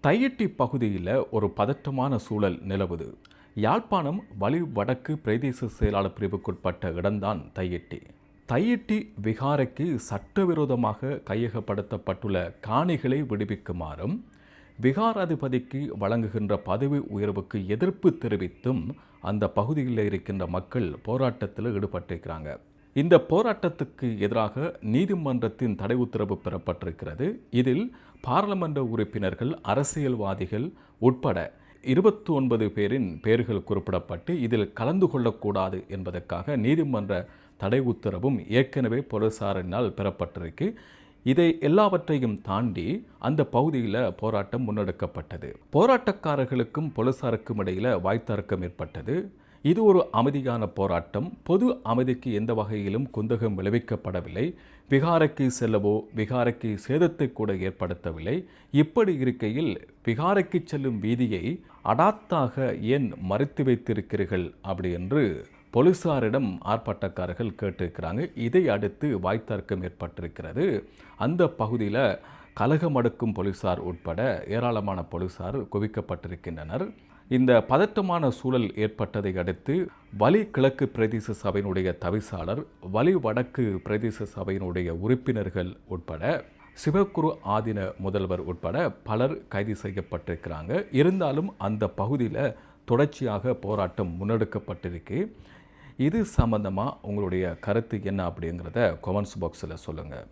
தையிட்டி பகுதியில் ஒரு பதற்றமான சூழல் நிலவுது. யாழ்ப்பாணம் வலி வடக்கு பிரதேச செயலாளர் பிரிவுக்குட்பட்ட இடம்தான் தையிட்டி. தையிட்டி விகாரைக்கு சட்டவிரோதமாக கையகப்படுத்தப்பட்டுள்ள காணிகளை விடுவிக்குமாறும் விகாராதிபதிக்கு வழங்குகின்ற பதவி உயர்வுக்கு எதிர்ப்பு தெரிவித்தும் அந்த பகுதியில் இருக்கின்ற மக்கள் போராட்டத்தில் ஈடுபட்டிருக்கிறாங்க. இந்த போராட்டத்துக்கு எதிராக நீதிமன்றத்தின் தடை உத்தரவு பெறப்பட்டிருக்கிறது. இதில் பாராளுமன்ற உறுப்பினர்கள், அரசியல்வாதிகள் உட்பட 29 பேரின் பெயர்கள் குறிப்பிடப்பட்டு இதில் கலந்து கொள்ளக்கூடாது என்பதற்காக நீதிமன்ற தடை உத்தரவும் ஏற்கனவே போலீசாரினால் பெறப்பட்டிருக்கு. இதை எல்லாவற்றையும் தாண்டி அந்த பகுதியில் போராட்டம் முன்னெடுக்கப்பட்டது. போராட்டக்காரர்களுக்கும் போலீசாருக்கும் இடையில் வாய்த்தர்க்கம் ஏற்பட்டது. இது ஒரு அமைதியான போராட்டம். பொது அமைதிக்கு எந்த வகையிலும் குந்தகம் விளைவிக்கப்படவில்லை. விகாரைக்கு செல்லவோ விகாரைக்கு சேதத்தை கூட ஏற்படுத்தவில்லை. இப்படி இருக்கையில் விகாரைக்கு செல்லும் வீதியை அடாத்தாக ஏன் மறைத்து வைத்திருக்கிறீர்கள் அப்படி என்று போலீசாரிடம் ஆர்ப்பாட்டக்காரர்கள் கேட்டிருக்கிறாங்க. இதை அடுத்து வாய்த்தர்க்கம் ஏற்பட்டிருக்கிறது. அந்த பகுதியில் கலகமடுக்கும் போலீசார் உட்பட ஏராளமான போலீசார் குவிக்கப்பட்டிருக்கின்றனர். இந்த பதட்டமான சூழல் ஏற்பட்டதை அடுத்து வலி கிழக்கு பிரதேச சபையினுடைய தவிசாளர், வலி வடக்கு பிரதேச சபையினுடைய உறுப்பினர்கள் உட்பட சிவகுரு ஆதீன முதல்வர் உட்பட பலர் கைது செய்யப்பட்டிருக்கிறாங்க. இருந்தாலும் அந்த பகுதியில் தொடர்ச்சியாக போராட்டம் முன்னெடுக்கப்பட்டிருக்கு. இது சம்பந்தமாக உங்களுடைய கருத்து என்ன அப்படிங்கிறத கமெண்ட்ஸ் பாக்ஸில் சொல்லுங்கள்.